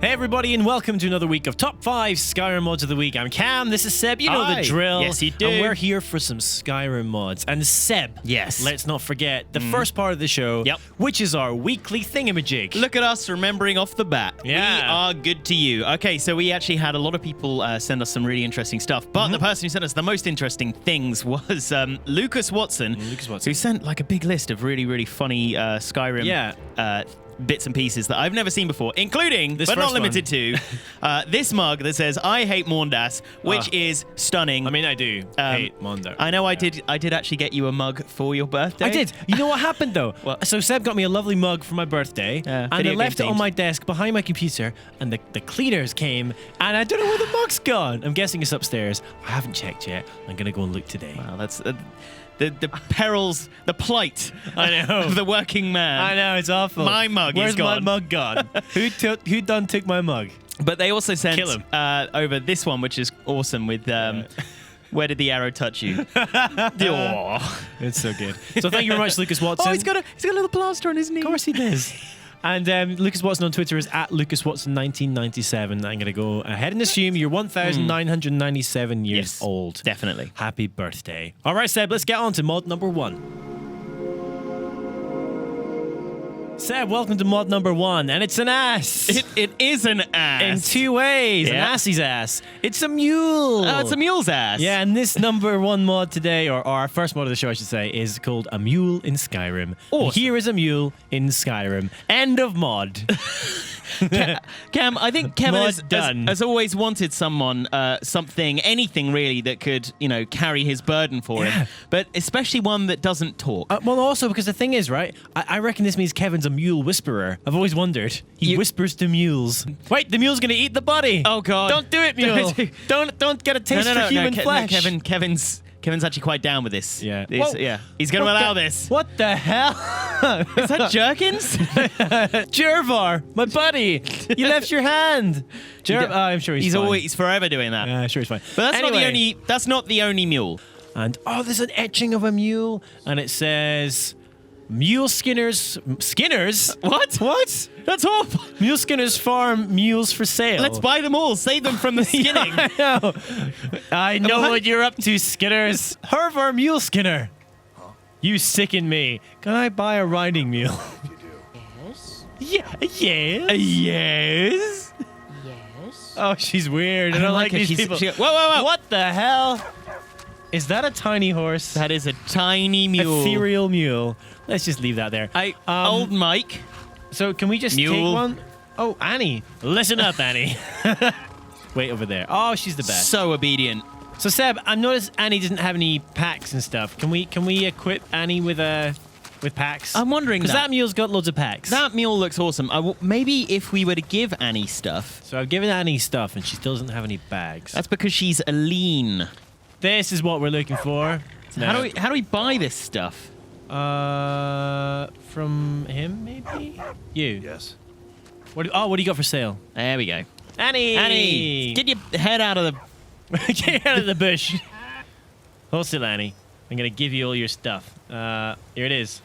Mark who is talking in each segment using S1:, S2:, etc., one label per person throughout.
S1: Hey everybody, and welcome to another week of Top 5 Skyrim Mods of the Week. I'm Cam, this is Seb, you know the drill.
S2: Yes, you do.
S1: And we're here for some Skyrim mods. And Seb,
S2: yes,
S1: let's not forget the first part of the show, which is our weekly thingamajig.
S2: Look at us remembering off the bat.
S1: Yeah.
S2: We are good to you. Okay, so we actually had a lot of people send us some really interesting stuff, but the person who sent us the most interesting things was Lucas Watson, who sent like a big list of really, really funny Skyrim bits and pieces that I've never seen before, including, but not limited to, this mug that says, I hate Morndas, which is stunning.
S1: I mean, I do hate Mondo.
S2: I know I did actually get you a mug for your birthday.
S1: I did. You know what happened, though?
S2: What?
S1: So Seb got me a lovely mug for my birthday, and I left it on my desk behind my computer, and the cleaners came, and I don't know where the mug's gone. I'm guessing it's upstairs. I haven't checked yet. I'm going to go and look today.
S2: Wow, that's... The perils, the plight
S1: I know.
S2: of the working man.
S1: I know, it's awful.
S2: My mug
S1: Where's
S2: is gone.
S1: my mug gone? Who done took my mug?
S2: But they also sent
S1: Kill him.
S2: over this one, which is awesome, with where did the arrow touch you? Oh.
S1: It's so good. So thank you very much, Lucas Watson.
S2: Oh, he's got a little plaster on his knee.
S1: Of course he does. And Lucas Watson on Twitter is at LucasWatson1997. I'm going to go ahead and assume you're 1,997 years old.
S2: Definitely.
S1: Happy birthday. All right, Seb, let's get on to mod number 1. Seb, welcome to mod number 1, and it's an ass.
S2: It is an ass.
S1: In 2 ways. An assie's ass. It's a mule.
S2: Oh, it's a mule's ass.
S1: Yeah, and this number 1 mod today, or our first mod of the show, I should say, is called A Mule in Skyrim.
S2: Awesome.
S1: And here is a mule in Skyrim. End of mod.
S2: Cam, I think Kevin has always wanted someone, something, anything really that could, carry his burden for him. But especially one that doesn't talk.
S1: Well, also because the thing is, right? I reckon this means Kevin's a mule whisperer. I've always wondered. He whispers to mules. Wait, the mule's gonna eat the body.
S2: Oh God!
S1: Don't do it, mule. Don't get a taste for human flesh.
S2: No, Kevin's actually quite down with this.
S1: Yeah.
S2: He's going to allow this.
S1: What the hell?
S2: Is that Jerkins?
S1: Jervar, my buddy. You left your hand. I'm sure he's fine.
S2: He's forever doing that.
S1: Yeah, sure he's fine.
S2: But that's not the only mule.
S1: And there's an etching of a mule, and it says Mule Skinners. Skinners?
S2: What? That's awful.
S1: Mule Skinners farm mules for sale.
S2: Let's buy them all. Save them from the skinning.
S1: I know what you're up to, Skinners. Hervar Mule Skinner. Huh? You sicken me. Can I buy a riding mule?
S3: Yes.
S1: Yes.
S3: Yes.
S1: Oh, she's weird. I don't like these people.
S2: Whoa.
S1: What the hell? Is that a tiny horse?
S2: That is a tiny mule.
S1: Ethereal mule. Let's just leave that there.
S2: Old Mike.
S1: So can we just take one? Oh, Annie. Listen up, Annie. Wait over there. Oh, she's the best.
S2: So obedient.
S1: So Seb, I noticed Annie doesn't have any packs and stuff. Can we equip Annie with packs?
S2: I'm wondering
S1: because that mule's got loads of packs.
S2: That mule looks awesome. Maybe if we were to give Annie stuff.
S1: So I've given Annie stuff, and she still doesn't have any bags.
S2: That's because she's a lean.
S1: This is what we're looking for.
S2: No. How do we buy this stuff?
S1: From him, maybe? You?
S4: Yes.
S1: What do you got for sale?
S2: There we go.
S1: Annie!
S2: Get your head out of the...
S1: Get out of the bush. Hold still, Annie. I'm going to give you all your stuff. Here it is.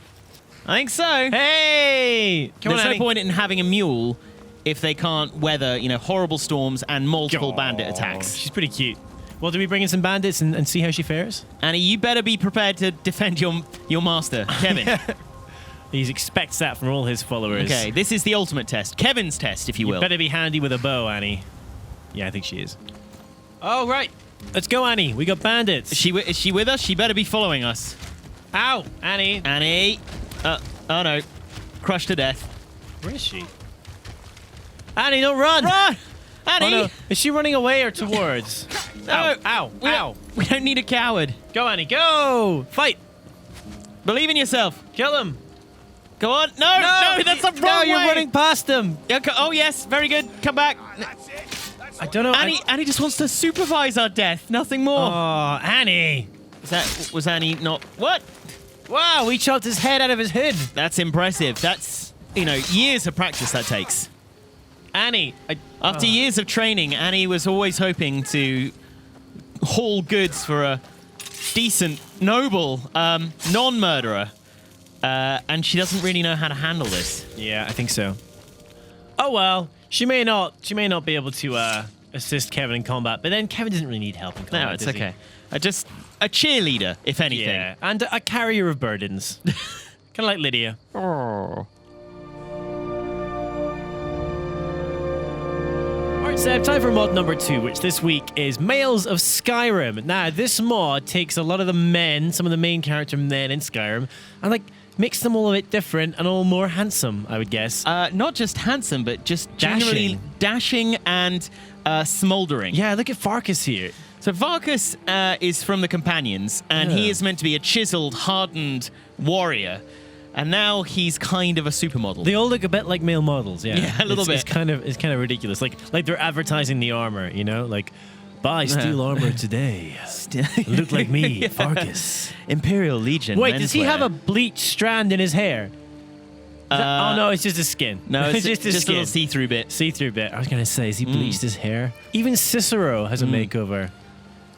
S2: I think so.
S1: Hey!
S2: There's no point in having a mule if they can't weather, horrible storms and multiple bandit attacks.
S1: She's pretty cute. Well, do we bring in some bandits and see how she fares?
S2: Annie, you better be prepared to defend your master, Kevin.
S1: He expects that from all his followers.
S2: Okay, this is the ultimate test. Kevin's test, if you will.
S1: You better be handy with a bow, Annie. Yeah, I think she is. Oh, right. Let's go, Annie. We got bandits.
S2: Is she with us? She better be following us.
S1: Ow, Annie.
S2: Annie. Oh, no. Crushed to death.
S1: Where is she? Annie, don't run.
S2: Run! Annie!
S1: Oh, no. Is she running away or towards?
S2: No.
S1: Ow.
S2: We don't need a coward.
S1: Go, Annie. Go. Fight.
S2: Believe in yourself.
S1: Kill him.
S2: Go on. No, that's the wrong way.
S1: No, you're running past him.
S2: Okay. Oh, yes. Very good. Come back.
S1: I don't know.
S2: Annie just wants to supervise our death. Nothing more.
S1: Oh, Annie.
S2: Was Annie not... What?
S1: Wow, we chopped his head out of his hood.
S2: That's impressive. That's, years of practice that takes.
S1: Annie.
S2: After years of training, Annie was always hoping to haul goods for a decent, noble, non-murderer. And she doesn't really know how to handle this.
S1: Yeah, I think so. Oh well, she may not be able to assist Kevin in combat, but then Kevin doesn't really need help in combat.
S2: No, it's okay. Just a cheerleader, if anything.
S1: Yeah, and a carrier of burdens. Kind of like Lydia.
S2: Oh.
S1: Alright, Seb, time for mod number 2, which this week is Males of Skyrim. Now, this mod takes a lot of the men, some of the main character men in Skyrim, and like makes them all a bit different and all more handsome, I would guess.
S2: Not just handsome, but just generally dashing and smoldering.
S1: Yeah, look at Farkas here.
S2: So Farkas is from the Companions, and he is meant to be a chiseled, hardened warrior. And now he's kind of a supermodel.
S1: They all look a bit like male models, yeah.
S2: Yeah, a little bit.
S1: It's kind of ridiculous. Like they're advertising the armor, you know? Like, buy steel armor today. Look like me, Farkas.
S2: Imperial Legion.
S1: Wait, does he have a bleached strand in his hair? Oh no, it's just his skin.
S2: No, it's
S1: just his
S2: just a
S1: skin.
S2: little see-through bit.
S1: See-through bit. I was gonna say, has he bleached his hair? Even Cicero has a makeover.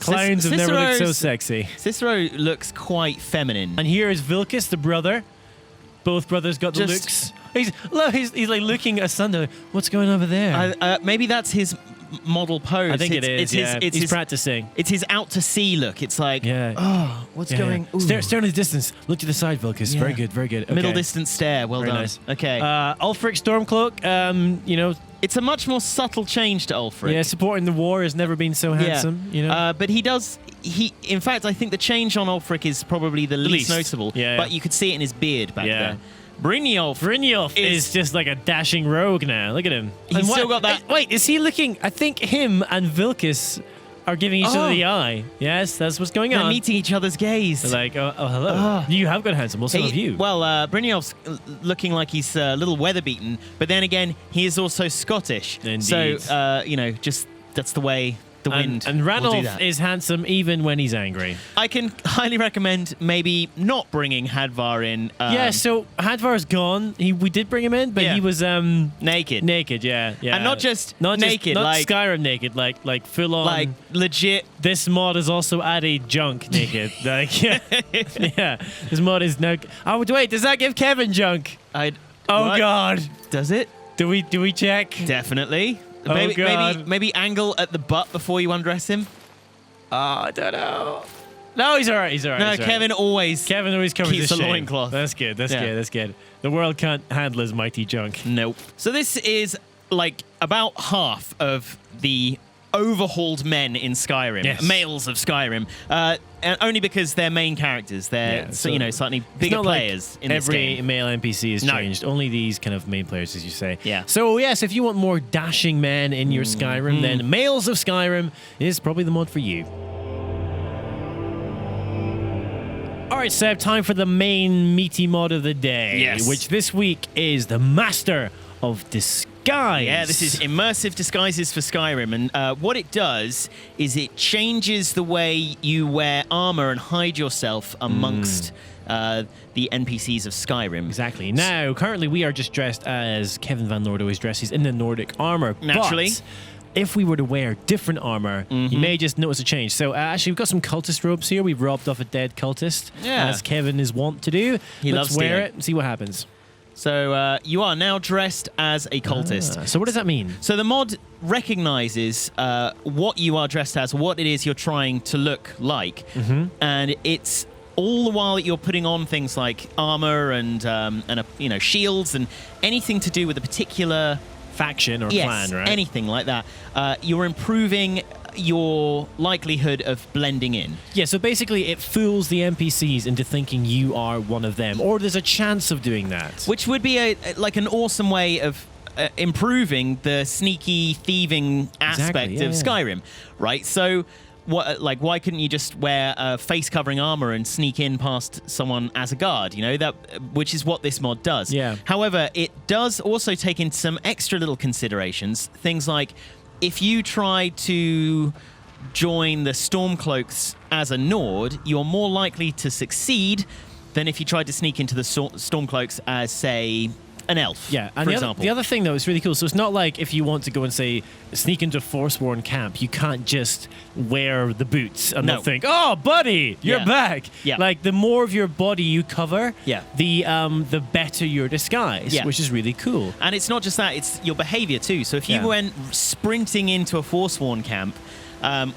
S1: Clowns have never looked so sexy.
S2: Cicero looks quite feminine.
S1: And here is Vilkas, the brother. Both brothers got the looks. He's like looking asunder. What's going over there?
S2: Maybe that's his model pose.
S1: I think it is. He's practicing.
S2: It's his out to sea look. It's like, what's going?
S1: Yeah. Stare in the distance. Look to the side, Vilkas.
S2: Yeah.
S1: Very good. Very good. Okay.
S2: Middle distance stare. Well
S1: Very
S2: done.
S1: Nice.
S2: Okay.
S1: Ulfric Stormcloak. You know,
S2: it's a much more subtle change to Ulfric.
S1: Yeah, supporting the war has never been so handsome. You know,
S2: but he does. In fact, I think the change on Ulfric is probably the least noticeable.
S1: Yeah.
S2: But you could see it in his beard back there.
S1: Brynjolf is just like a dashing rogue now. Look at him.
S2: He's still got that.
S1: Wait, is he looking? I think him and Vilkas are giving each other the eye. Yes, that's what's going on.
S2: They're meeting each other's gaze.
S1: They're like, oh hello. You have got handsome. Also have you.
S2: Well, Brynjolf's looking like he's a little weather beaten, but then again, he is also Scottish.
S1: Indeed.
S2: So, just that's the way the wind.
S1: And Ranulf
S2: will do that.
S1: is handsome even when he's angry.
S2: I can highly recommend maybe not bringing Hadvar in.
S1: So Hadvar's gone. We did bring him in, but he was
S2: naked.
S1: Naked, yeah.
S2: And not just naked,
S1: not
S2: like
S1: Skyrim naked, like full on,
S2: like legit.
S1: This mod has also added junk naked. Like, yeah, this mod is no. Oh wait, does that give Kevin junk?
S2: What?
S1: God,
S2: does it?
S1: Do we check?
S2: Definitely.
S1: Oh God.
S2: Maybe angle at the butt before you undress him.
S1: I don't know. No, he's all right.
S2: No, Kevin always
S1: covers
S2: keeps
S1: his
S2: the
S1: shame.
S2: loincloth.
S1: That's good. That's good. The world can't handle his mighty junk.
S2: Nope. So this is like about half of the overhauled men in Skyrim, males of Skyrim, and only because they're main characters. They're slightly bigger players in this game.
S1: Every male NPC is changed. Only these kind of main players, as you say.
S2: Yeah.
S1: So yes, if you want more dashing men in your Skyrim, then Males of Skyrim is probably the mod for you. All right, Seb, time for the main meaty mod of the day, which this week is the Master of Disguise.
S2: Yeah, this is Immersive Disguises for Skyrim, and what it does is it changes the way you wear armor and hide yourself amongst the NPCs of Skyrim.
S1: Exactly. Now, currently we are just dressed as Kevin VanNord always dresses in the Nordic armor.
S2: Naturally.
S1: But if we were to wear different armor, you may just notice a change. So actually, we've got some cultist robes here. We've robbed off a dead cultist, as Kevin is wont to do. Let's wear it and see what happens.
S2: So you are now dressed as a cultist.
S1: So what does that mean?
S2: So the mod recognizes what you are dressed as, what it is you're trying to look like, and it's all the while that you're putting on things like armor and shields and anything to do with a particular
S1: faction or clan, right?
S2: Anything like that. You're improving your likelihood of blending in.
S1: Yeah, so basically it fools the NPCs into thinking you are one of them, or there's a chance of doing that.
S2: Which would be an awesome way of improving the sneaky thieving aspect of Skyrim, right? So why couldn't you just wear face covering armor and sneak in past someone as a guard, which is what this mod does.
S1: Yeah.
S2: However, it does also take in some extra little considerations, things like if you try to join the Stormcloaks as a Nord, you're more likely to succeed than if you tried to sneak into the Stormcloaks as, say, an elf,
S1: Yeah, and
S2: for
S1: the
S2: example.
S1: other thing though is really cool. So it's not like if you want to go and say sneak into a Forsworn camp, you can't just wear the boots and
S2: No.
S1: they'll think, "Oh, buddy, you're
S2: Yeah.
S1: back."
S2: Yeah.
S1: Like the more of your body you cover,
S2: Yeah.
S1: the better your disguise,
S2: Yeah.
S1: which is really cool.
S2: And it's not just that; it's your behavior too. So if you
S1: Yeah.
S2: went sprinting into a Forsworn camp,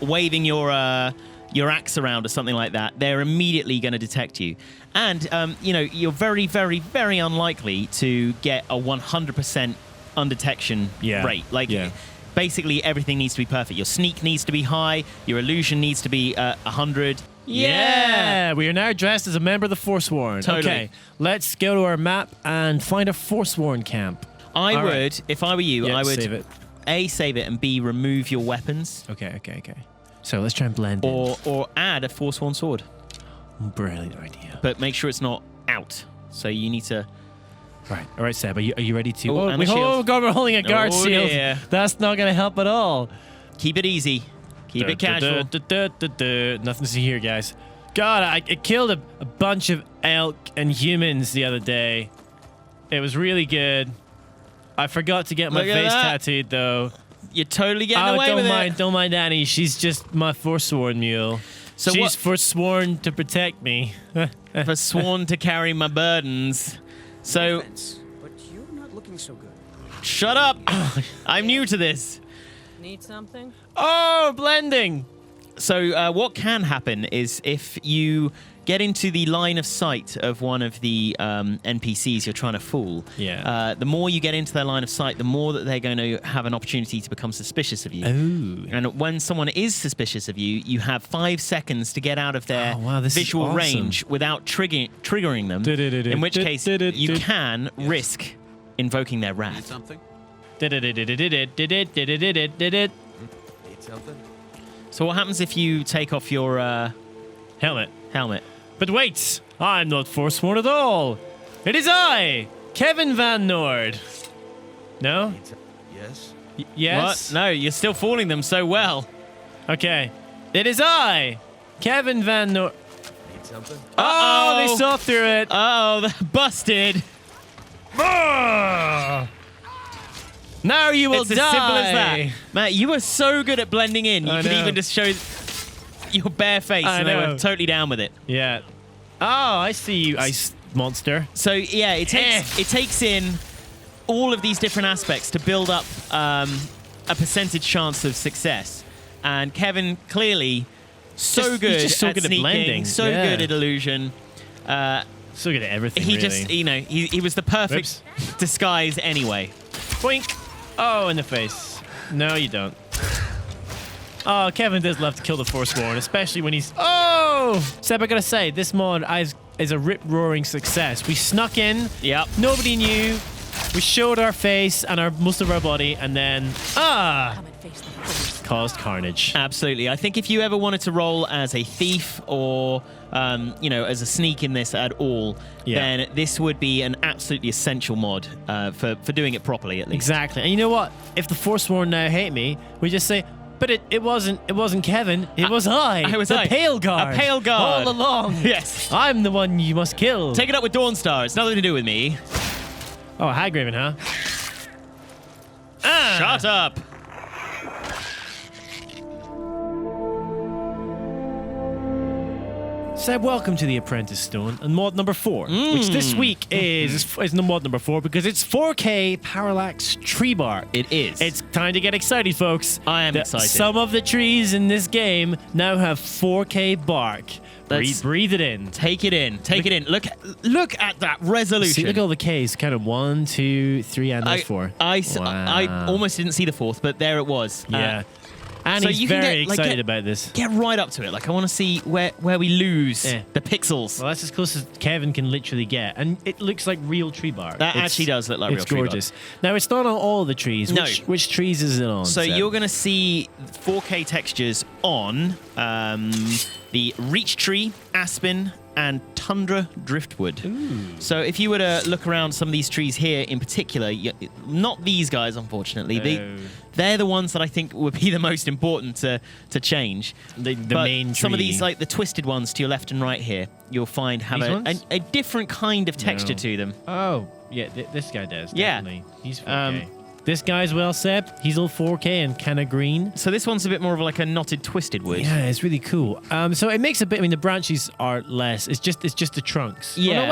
S2: waving your axe around or something like that, they're immediately going to detect you. And you're very, very, very unlikely to get a 100% undetection
S1: Yeah.
S2: rate. Like.
S1: Yeah.
S2: Basically, everything needs to be perfect. Your sneak needs to be high. Your illusion needs to be 100.
S1: Yeah, we are now dressed as a member of the Forsworn.
S2: Totally.
S1: Okay, let's go to our map and find a Forsworn camp.
S2: I
S1: All
S2: would,
S1: right.
S2: if I were you,
S1: Yeah,
S2: I would
S1: save it.
S2: A, save it, and B, remove your weapons.
S1: Okay. So let's try and blend in.
S2: Or add a Forsworn sword.
S1: Brilliant idea.
S2: But make sure it's not out. So you need to...
S1: All right, Seb, are you ready to...
S2: Oh, and a shield.
S1: Oh, God, we're holding a guard
S2: Oh,
S1: shield.
S2: dear.
S1: That's not going to help at all.
S2: Keep it easy. Keep it casual.
S1: Nothing to see here, guys. God, I killed a bunch of elk and humans the other day. It was really good. I forgot to get my
S2: Look at
S1: face
S2: that.
S1: tattooed, though.
S2: You're totally getting away with it.
S1: Don't mind Annie. She's just my Forsworn mule.
S2: So
S1: She's
S2: what-
S1: forsworn to protect me.
S2: For sworn to carry my burdens. So,
S3: But you're not looking so good.
S2: shut up. I'm new to this.
S3: Need something?
S1: Oh, blending.
S2: So what can happen is if you get into the line of sight of one of the NPCs you're trying to fool,
S1: Yeah.
S2: the more you get into their line of sight, the more that they're going to have an opportunity to become suspicious of you.
S1: Oh.
S2: And when someone is suspicious of you, you have 5 seconds to get out of their
S1: Oh, wow, this is
S2: visual
S1: awesome.
S2: range without triggering them, in which case you can risk invoking their
S4: Need
S2: wrath.
S4: something?
S1: Helmet.
S4: Need something?
S2: So what happens if you take off your helmet?
S1: But wait, I'm not Forsworn at all. It is I, Kevin VanNord. No?
S4: Need some- Yes?
S1: Yes?
S2: What? No, you're still fooling them so well.
S1: Okay. It is I, Kevin VanNord.
S4: Need something?
S1: Oh, they
S2: Uh-oh.
S1: saw through it.
S2: Oh, they're busted.
S1: Ah! Now you will
S2: It's as
S1: die.
S2: simple as that. Matt, you were so good at blending in. You
S1: I
S2: could
S1: know.
S2: even just show your bare face
S1: I
S2: and they
S1: know.
S2: were totally down with it.
S1: Yeah. Oh, I see you, ice monster.
S2: So, yeah, it takes in all of these different aspects to build up a percentage chance of success. And Kevin, clearly, so
S1: He's
S2: good
S1: just so
S2: at
S1: good at
S2: sneaking,
S1: blending.
S2: so
S1: Yeah.
S2: good at illusion.
S1: So good at everything,
S2: He
S1: really.
S2: just, he was the perfect disguise anyway.
S1: Boink. Oh, in the face. No, you don't. Oh, Kevin does love to kill the Forsworn, especially when he's... Oh! Seb, I gotta say, this mod is a rip-roaring success. We snuck in.
S2: Yep.
S1: Nobody knew. We showed our face and most of our body, and then...
S3: Come and face the truth.
S1: Caused carnage.
S2: Absolutely. I think if you ever wanted to roll as a thief or, as a sneak in this at all,
S1: Yeah.
S2: then this would be an absolutely essential mod for doing it properly, at least.
S1: Exactly. And you know what? If the Forsworn now hate me, we just say... But it wasn't Kevin. It was I.
S2: I was
S1: the
S2: I.
S1: Pale Guard.
S2: A Pale Guard.
S1: All along.
S2: Yes.
S1: I'm the one you must kill.
S2: Take it up with Dawnstar. It's nothing to do with me.
S1: Oh, Hagraven, huh?
S2: Shut up.
S1: Seb, welcome to the Apprentice Stone and mod number 4, which this week is mod number 4 because it's 4K Parallax Treebark.
S2: It is.
S1: It's time to get excited, folks.
S2: I am excited.
S1: Some of the trees in this game now have 4K bark.
S2: That's-
S1: Breathe it in.
S2: Take it in. Take it in. Look at that resolution.
S1: See, look at all the Ks. Kind of 1, 2, 3, and there's 4.
S2: I
S1: Wow.
S2: almost didn't see the 4th, but there it was.
S1: Yeah. And
S2: so
S1: he's
S2: you can
S1: very
S2: get, like,
S1: excited
S2: get-
S1: about this.
S2: Get right up to it. Like, I want to see where we lose
S1: Yeah.
S2: the pixels.
S1: Well, that's as close as Kevin can literally get. And it looks like real tree bark.
S2: That actually does look like real
S1: It's
S2: tree bark.
S1: gorgeous. Now, it's not on all the trees.
S2: No.
S1: Which trees is it on?
S2: So
S1: Seb?
S2: you're going to see 4K textures on the Reach Tree, Aspen, and Tundra Driftwood. So if you were to look around some of these trees here in particular, not these guys, unfortunately.
S1: No.
S2: They're the ones that I think would be the most important to change.
S1: The
S2: But
S1: main tree.
S2: some of these, like the twisted ones to your left and right here, you'll find have
S1: These ones?
S2: a different kind of texture
S1: No.
S2: to them.
S1: Oh, Yeah, this guy does.
S2: Yeah.
S1: Definitely. He's 4K. This guy as well, Seb. He's all 4K and kind of green.
S2: So this one's a bit more of like a knotted, twisted wood.
S1: Yeah, it's really cool. So it makes a bit. I mean, the branches are less. It's just the trunks.
S2: Yeah.
S1: Oh,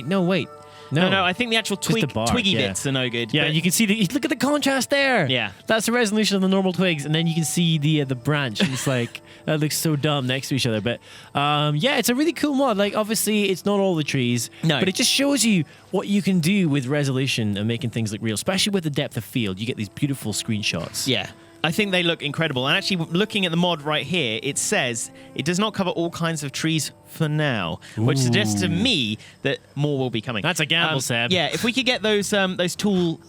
S1: no, wait.
S2: No, I think the actual
S1: the bark,
S2: twiggy
S1: yeah.
S2: bits are no good.
S1: Yeah,
S2: but-
S1: you can see look at the contrast there.
S2: Yeah.
S1: That's the resolution of the normal twigs, and then you can see the branch. And it's like that looks so dumb next to each other. But yeah, it's a really cool mod. Like obviously, it's not all the trees,
S2: No.
S1: but it just shows you what you can do with resolution and making things look real, especially with the depth of field. You get these beautiful screenshots.
S2: Yeah. I think they look incredible. And actually, looking at the mod right here, it says it does not cover all kinds of trees for now, which suggests to me that more will be coming.
S1: That's a gamble, Seb.
S2: Yeah, if we could get those tall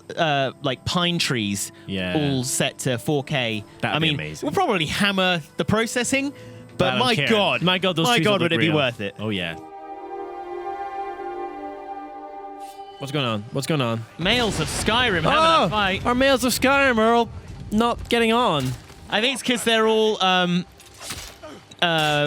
S2: like pine trees
S1: Yeah.
S2: all set to 4K,
S1: That'd be amazing.
S2: we'll probably hammer the processing.
S1: I
S2: But
S1: don't
S2: my
S1: care.
S2: God,
S1: my God, those trees
S2: would
S1: look
S2: it be
S1: real.
S2: worth it?
S1: Oh yeah. What's going on? What's going on?
S2: Males of Skyrim having a fight.
S1: Our males of Skyrim are all not getting on.
S2: I think it's because they're all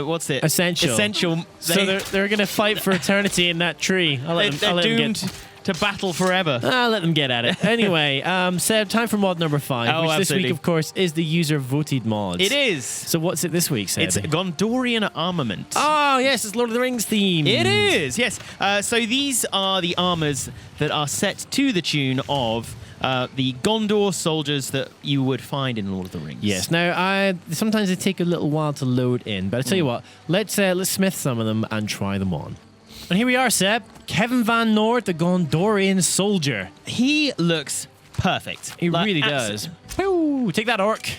S2: what's it?
S1: Essential.
S2: Essential.
S1: So they're going to fight for eternity in that tree. I'll let
S2: They're
S1: them
S2: doomed
S1: get.
S2: to battle forever.
S1: I'll let them get at it. Anyway, Seb, time for mod number 5,
S2: Oh,
S1: which this
S2: absolutely.
S1: week, of course, is the user-voted mods.
S2: It is.
S1: So what's it this week, Seb?
S2: It's Gondorian Armament.
S1: Oh, yes, it's Lord of the Rings theme.
S2: It is, yes. So these are the armors that are set to the tune of the Gondor soldiers that you would find in Lord of the Rings.
S1: Yes. Now, sometimes they take a little while to load in, but I tell you what, let's smith some of them and try them on. And here we are, Seb. Kevin VanNord, the Gondorian soldier.
S2: He looks perfect.
S1: He really does. Woo, take that, orc.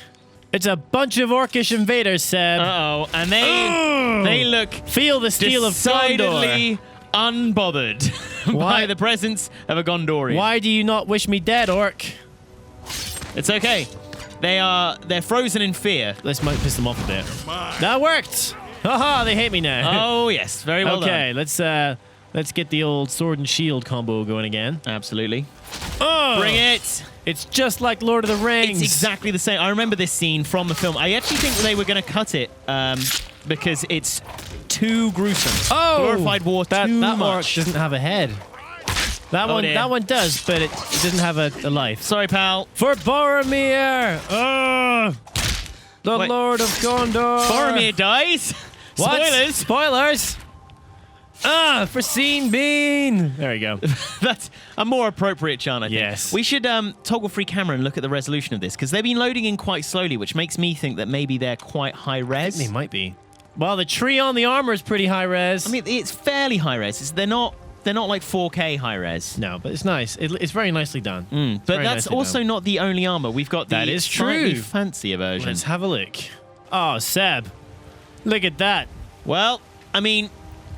S1: It's a bunch of orcish invaders, Seb.
S2: Uh-oh. And they look
S1: Feel the steel of Gondor.
S2: decidedly unbothered
S1: Why?
S2: by the presence of a Gondorian.
S1: Why do you not wish me dead, orc?
S2: It's okay. They're frozen in fear.
S1: This might piss them off a bit. That worked. Haha, they hate me now.
S2: Oh yes, very well
S1: okay,
S2: done.
S1: let's get the old sword and shield combo going again.
S2: Absolutely.
S1: Oh,
S2: Bring it.
S1: It's just like Lord of the Rings.
S2: It's exactly the same. I remember this scene from the film. I actually think they were going to cut it because it's too gruesome.
S1: Oh,
S2: glorified war
S1: that
S2: too
S1: orc
S2: much.
S1: doesn't have a head.
S2: Oh, dear.
S1: That one does, but it doesn't have a life.
S2: Sorry, pal.
S1: For Boromir, the
S2: Wait.
S1: Lord of Gondor.
S2: Boromir dies.
S1: What?
S2: Spoilers.
S1: Spoilers. For Scene Bean. There we go.
S2: That's a more appropriate chant, I think.
S1: Yes.
S2: We should toggle free camera and look at the resolution of this because they've been loading in quite slowly, which makes me think that maybe they're quite high res.
S1: They might be. Well, the tree on the armor is pretty high res.
S2: I mean, it's fairly high res. They're not like 4K high res.
S1: no, but it's nice. It's very nicely done.
S2: But
S1: Very
S2: that's
S1: nicely
S2: also
S1: done.
S2: not the only armor. We've got the
S1: That is
S2: slightly
S1: true.
S2: fancier version.
S1: Let's have a look. Oh, Seb. Look at that.
S2: Well, I mean,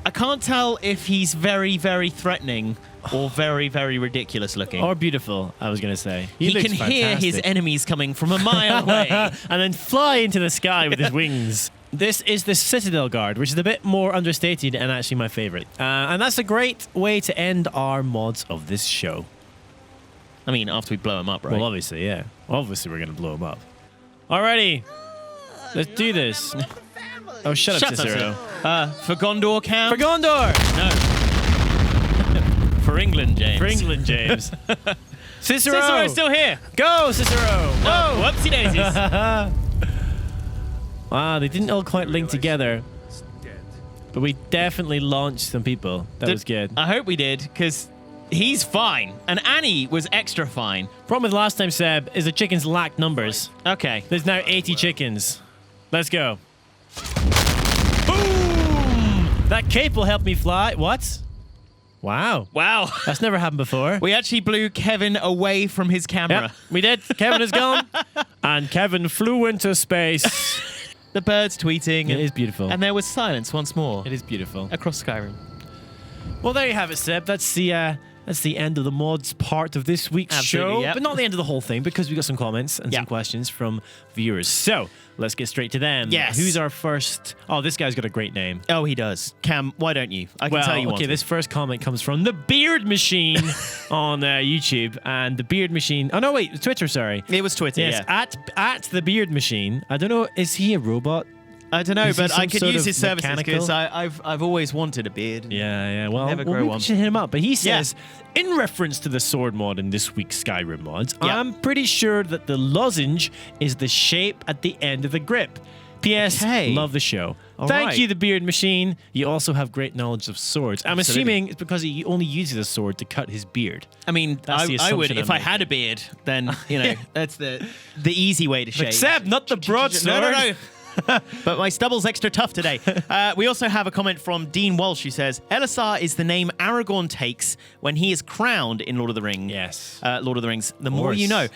S2: I can't tell if he's very, very threatening or very, very ridiculous looking.
S1: Or beautiful, I was going to say.
S2: he
S1: looks
S2: can hear his
S1: fantastic.
S2: enemies coming from a mile away.
S1: and then fly into the sky with his wings. This is the Citadel Guard, which is a bit more understated and actually my favorite. And that's a great way to end our mods of this show.
S2: I mean, after we blow him up, right?
S1: Well, obviously, yeah. Obviously, we're going to blow him up. Alrighty. Let's do this. Oh, shut up, Cicero.
S2: For Gondor camp?
S1: For Gondor!
S2: No. For England, James.
S1: For England, James. Cicero!
S2: Cicero's still here.
S1: Go, Cicero!
S2: Oh, whoopsie daisies.
S1: Wow, they didn't all quite link together. But we definitely launched some people. That was good.
S2: I hope we did, because he's fine. And Annie was extra fine.
S1: Problem with last time, Seb, is the chickens lacked numbers.
S2: Okay.
S1: There's now 80 chickens. Let's go. Boom! That cape will help me fly. What? Wow.
S2: Wow.
S1: That's never happened before.
S2: We actually blew Kevin away from his camera.
S1: Yep, we did. Kevin is gone. And Kevin flew into space.
S2: The birds tweeting.
S1: It is beautiful.
S2: And there was silence once more.
S1: It is beautiful.
S2: Across Skyrim.
S1: Well, there you have it, Seb. That's the end of the mods part of this week's
S2: Absolutely,
S1: show.
S2: yep.
S1: But not the end of the whole thing, because we got some comments and some
S2: Yep.
S1: questions from viewers. So let's get straight to them.
S2: Yes.
S1: Who's our first? Oh, this guy's got a great name.
S2: Oh, he does. Cam, why don't you? I can tell you
S1: okay,
S2: one.
S1: this first comment comes from the Beard Machine on YouTube. And the Beard Machine... Oh, no, wait. Twitter, sorry.
S2: It was Twitter,
S1: Yes,
S2: yeah.
S1: at the Beard Machine. I don't know. Is he a robot?
S2: I don't know,
S1: Is he
S2: but I
S1: some
S2: could
S1: sort
S2: use
S1: of
S2: his services because
S1: mechanical?
S2: I've always wanted a beard.
S1: Yeah. Well,
S2: Never grow
S1: we
S2: one.
S1: should hit him up. But he says, in reference to the sword mod in this week's Skyrim mods, I'm pretty sure that the lozenge is the shape at the end of the grip. P.S.
S2: Okay.
S1: Love the show.
S2: All
S1: Thank
S2: right.
S1: you, the Beard Machine. You also have great knowledge of swords. I'm
S2: Absolutely.
S1: assuming it's because he only uses a sword to cut his beard.
S2: I mean,
S1: That's the
S2: I would
S1: assumption
S2: if
S1: I'm
S2: I had a beard. Then that's the easy way to shave.
S1: Except not the broadsword.
S2: No. But my stubble's extra tough today. We also have a comment from Dean Walsh who says, Elisar is the name Aragorn takes when he is crowned in Lord of the Rings.
S1: Yes.
S2: Lord of the Rings. The more you know.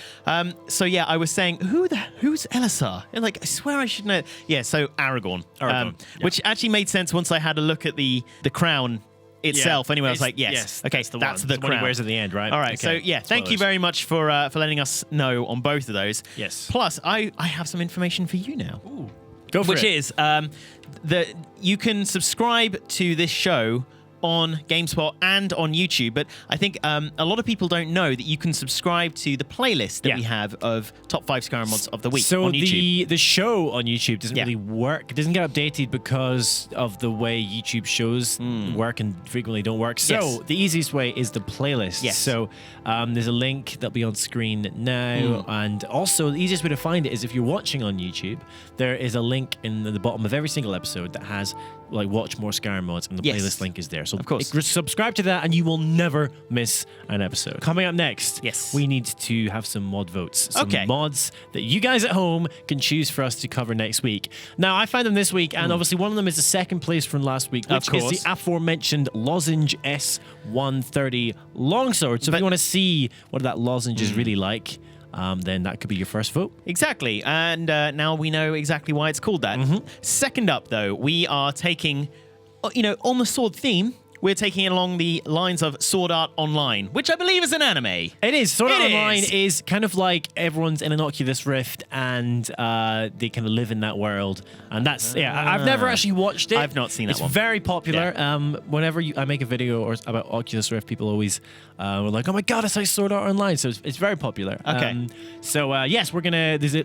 S2: So yeah, I was saying, who's Elisar? And like, I swear I should know. Yeah, so Aragorn. Which actually made sense once I had a look at the crown itself. Anyway, I was like, yes. Okay, that's the
S1: one
S2: crown.
S1: he wears at the end, right?
S2: All right.
S1: Okay.
S2: So yeah, thank you
S1: Spoilers.
S2: very much for letting us know on both of those.
S1: Yes.
S2: Plus, I have some information for you now.
S1: Ooh. Go for
S2: Which
S1: it.
S2: is that you can subscribe to this show on GameSpot and on YouTube, but I think a lot of people don't know that you can subscribe to the playlist that we have of top 5 Skyrim mods of the week
S1: So
S2: on YouTube.
S1: the show on YouTube doesn't
S2: Yeah.
S1: really work. It doesn't get updated because of the way YouTube shows work and frequently don't work. So
S2: Yes.
S1: the easiest way is the playlist.
S2: Yes.
S1: So there's a link that'll be on screen now. And also the easiest way to find it is if you're watching on YouTube, there is a link in the bottom of every single episode that has like watch more Skyrim mods, and the
S2: Yes.
S1: playlist link is there. So
S2: Of course.
S1: subscribe to that and you will never miss an episode. Coming up next,
S2: Yes.
S1: we need to have some mod votes. Some
S2: Okay.
S1: mods that you guys at home can choose for us to cover next week. Now, I found them this week, and obviously one of them is the second place from last week, which
S2: Of
S1: is
S2: course.
S1: the aforementioned Lozenge S130 longsword. So if you want to see what that lozenge is really like, then that could be your first vote.
S2: Exactly. And now we know exactly why it's called that. Second up, though, we are taking, on the sword theme, we're taking it along the lines of Sword Art Online, which I believe is an anime.
S1: It is. Sword Art
S2: It
S1: Online
S2: is.
S1: is kind of like everyone's in an Oculus Rift and they kind of live in that world. And that's, I've never actually watched it.
S2: I've not seen that
S1: it's
S2: one.
S1: It's very popular. Whenever I make a video about Oculus Rift, people always were like, oh my God, it's like Sword Art Online. So it's very popular.
S2: Okay.
S1: Yes, we're going to, there's the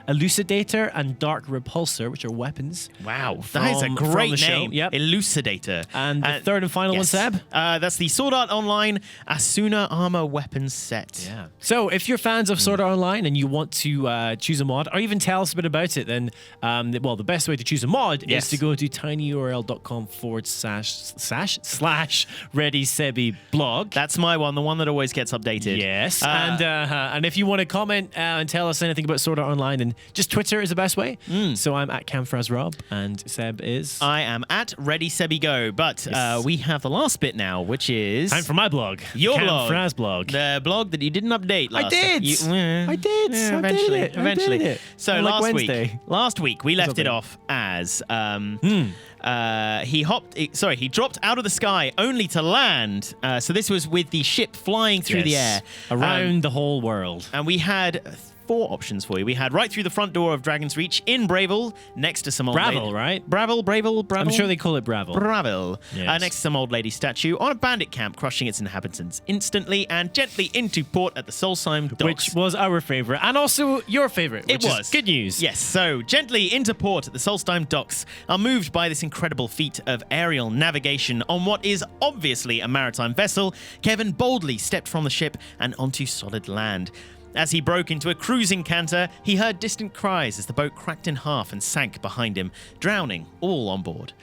S1: Elucidator and Dark Repulsor, which are weapons.
S2: Wow, that is a
S1: from
S2: great
S1: the show.
S2: name.
S1: Yep.
S2: Elucidator.
S1: And the third and final one, Seb?
S2: That's the Sword Art Online Asuna Armor Weapons Set.
S1: Yeah. So if you're fans of Sword Art Online and you want to choose a mod or even tell us a bit about it, then, the best way to choose a mod
S2: Yes.
S1: is to go to tinyurl.com//ReadySebi blog.
S2: That's my one, the one that always gets updated.
S1: Yes. And if you want to comment and tell us anything about Sword Art Online, then just Twitter is the best way. So I'm at CamFrazRob and Seb is...
S2: I am at ReadySebiGo, but we have the last bit now, which is...
S1: Time for my blog.
S2: Your blog.
S1: CamFraz blog.
S2: The blog that you didn't update last
S1: I did.
S2: time.
S1: I did.
S2: Yeah,
S1: I did
S2: eventually.
S1: it. I
S2: Eventually.
S1: did it.
S2: So
S1: On, like,
S2: last week we left it
S1: Something.
S2: off as he dropped out of the sky only to land. So this was with the ship flying through the air
S1: around the whole world.
S2: and we had 4 options for you. We had right through the front door of Dragon's Reach in Bravel, next to some old
S1: Bravel,
S2: lady.
S1: right?
S2: Bravel.
S1: I'm sure they call it Bravel.
S2: Bravel.
S1: Yes.
S2: Next to some old lady statue on a bandit camp, crushing its inhabitants instantly and gently into port at the Solstheim docks.
S1: Which was our favorite, and also your favorite.
S2: It
S1: which
S2: was.
S1: is good news.
S2: Yes, so gently into port at the Solstheim docks are moved by this incredible feat of aerial navigation on what is obviously a maritime vessel. Kevin boldly stepped from the ship and onto solid land. As he broke into a cruising canter, he heard distant cries as the boat cracked in half and sank behind him, drowning all on board.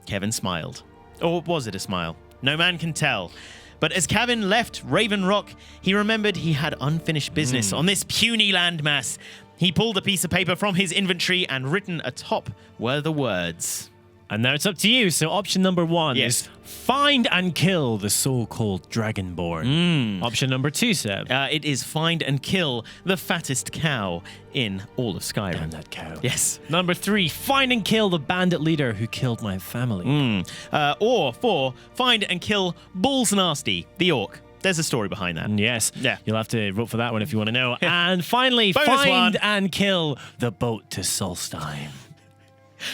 S2: Kevin smiled. Or was it a smile? No man can tell. But as Kevin left Raven Rock, he remembered he had unfinished business on this puny landmass. He pulled a piece of paper from his inventory and written atop were the words.
S1: And now it's up to you. So option number 1
S2: Yes.
S1: is find and kill the so-called Dragonborn. Option number 2, Seb.
S2: It is find and kill the fattest cow in all of Skyrim.
S1: Damn that cow.
S2: Yes.
S1: Number 3, find and kill the bandit leader who killed my family.
S2: Or 4, find and kill Balls Nasty, the orc. There's a story behind that.
S1: Yes.
S2: Yeah.
S1: You'll have to vote for that one if you want to know. And finally,
S2: Bonus
S1: find
S2: one.
S1: and kill the boat to Solstheim.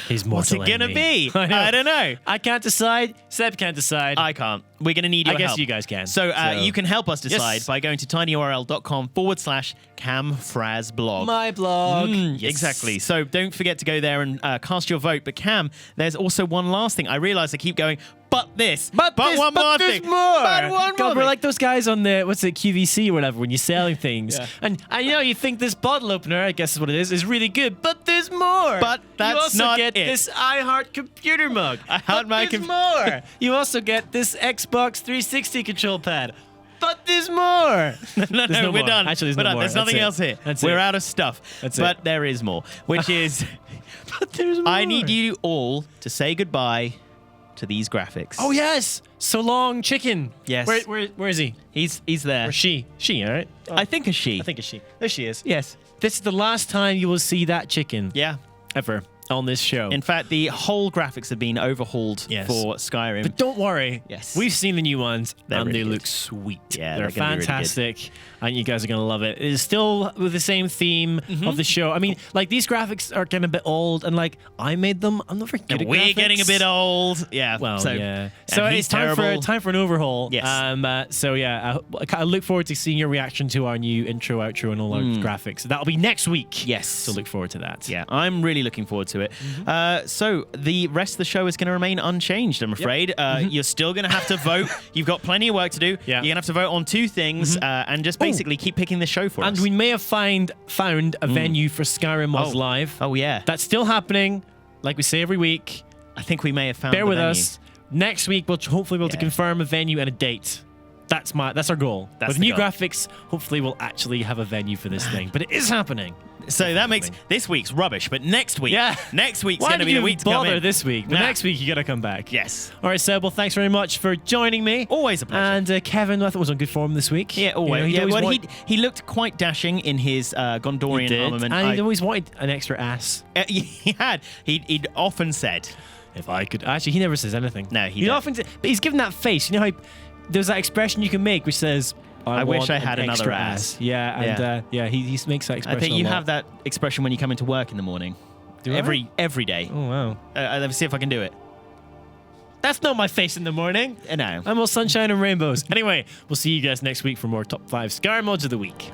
S1: His
S2: What's
S1: mortal
S2: it gonna
S1: enemy.
S2: be? I don't know.
S1: I can't decide. Seb can't decide.
S2: I can't. We're going to need your
S1: I guess
S2: help.
S1: you guys can.
S2: So, you can help us decide
S1: Yes.
S2: by going to tinyurl.com/CamFrazBlog.
S1: My blog. Yes.
S2: Exactly. So don't forget to go there and cast your vote. But Cam, there's also one last thing. I realize I keep going, but this,
S1: But
S2: one more
S1: there's
S2: thing,
S1: more.
S2: but one
S1: God,
S2: more
S1: we're
S2: thing.
S1: like those guys on the QVC or whatever when you're selling things, and you know you think this bottle opener, I guess is what it is really good, but there's more.
S2: But that's
S1: you also
S2: not
S1: get
S2: it.
S1: this iHeart computer mug.
S2: iHeart my
S1: there's more. You also get this Xbox 360 control pad. But there's more.
S2: No,
S1: There's no
S2: we're
S1: more.
S2: done.
S1: Actually, there's
S2: we're
S1: no
S2: done.
S1: more.
S2: There's
S1: That's
S2: nothing
S1: it.
S2: else here.
S1: That's
S2: we're
S1: it.
S2: out of stuff.
S1: That's
S2: but
S1: it.
S2: there is more, which is
S1: But there's more.
S2: I need you all to say goodbye to these graphics.
S1: Oh yes. So long, chicken.
S2: Yes.
S1: Where is he?
S2: He's there.
S1: Or she? She, all right.
S2: I think a she.
S1: I think it's she. There she is.
S2: Yes.
S1: This is the last time you will see that chicken
S2: Yeah.
S1: ever on this show.
S2: In fact, the whole graphics have been overhauled
S1: Yes.
S2: for Skyrim.
S1: But don't worry.
S2: Yes.
S1: We've seen the new ones,
S2: They're
S1: and
S2: really
S1: they
S2: good.
S1: look sweet.
S2: Yeah,
S1: they're
S2: they're gonna be really good.
S1: fantastic, and you guys are going to love it. It is still with the same theme of the show. I mean, like, these graphics are getting a bit old, and, like, I made them. I'm not very good at
S2: We're
S1: graphics.
S2: getting a bit old. Yeah.
S1: Well,
S2: so,
S1: yeah. So
S2: and
S1: it's
S2: he's
S1: time
S2: terrible.
S1: for an overhaul.
S2: Yes.
S1: So yeah, I look forward to seeing your reaction to our new intro, outro, and all our graphics. That'll be next week.
S2: Yes.
S1: So look forward to that.
S2: Yeah, I'm really looking forward to it. So the rest of the show is going to remain unchanged, I'm afraid. You're still going to have to vote. You've got plenty of work to do.
S1: Yeah.
S2: You're going to have to vote on two things and just basically keep picking the show for
S1: And
S2: us.
S1: we may have found a venue for Skyrim Mods Live.
S2: Oh, yeah.
S1: That's still happening, like we say every week.
S2: I think we may have found
S1: Bear
S2: the
S1: with
S2: venue.
S1: us. Next week, we'll hopefully be able to confirm a venue and a date. That's our goal.
S2: That's
S1: With
S2: the
S1: new
S2: goal.
S1: graphics, hopefully we'll actually have a venue for this thing. But it is happening.
S2: So that makes this week's rubbish, but next week, next week's
S1: Why
S2: going to
S1: did
S2: be
S1: you
S2: the week to come
S1: bother
S2: in.
S1: this week? But
S2: Nah.
S1: next week, you got to come back.
S2: Yes.
S1: All right, Seb. Well, thanks very much for joining me.
S2: Always a pleasure.
S1: And Kevin, I thought was on good form this week.
S2: Yeah, always.
S1: You know,
S2: yeah, well,
S1: wanted-
S2: he looked quite dashing in his Gondorian
S1: did,
S2: Armament.
S1: and he'd always wanted an extra ass.
S2: He had. He'd often said,
S1: If I could, actually, he never says anything.
S2: No, he
S1: He'd
S2: don't.
S1: often, but he's given that face. You know how there's that expression you can make which says, "I
S2: wish
S1: want
S2: I had
S1: an
S2: another
S1: extra
S2: ass."
S1: Yeah, and he makes that expression.
S2: I think
S1: a
S2: you
S1: lot.
S2: have that expression when you come into work in the morning.
S1: Do I?
S2: Every day.
S1: Oh wow,
S2: Let me see if I can do it.
S1: that's not my face in the morning.
S2: No.
S1: I'm all sunshine and rainbows. Anyway, we'll see you guys next week for more top 5 Skyrim mods of the week.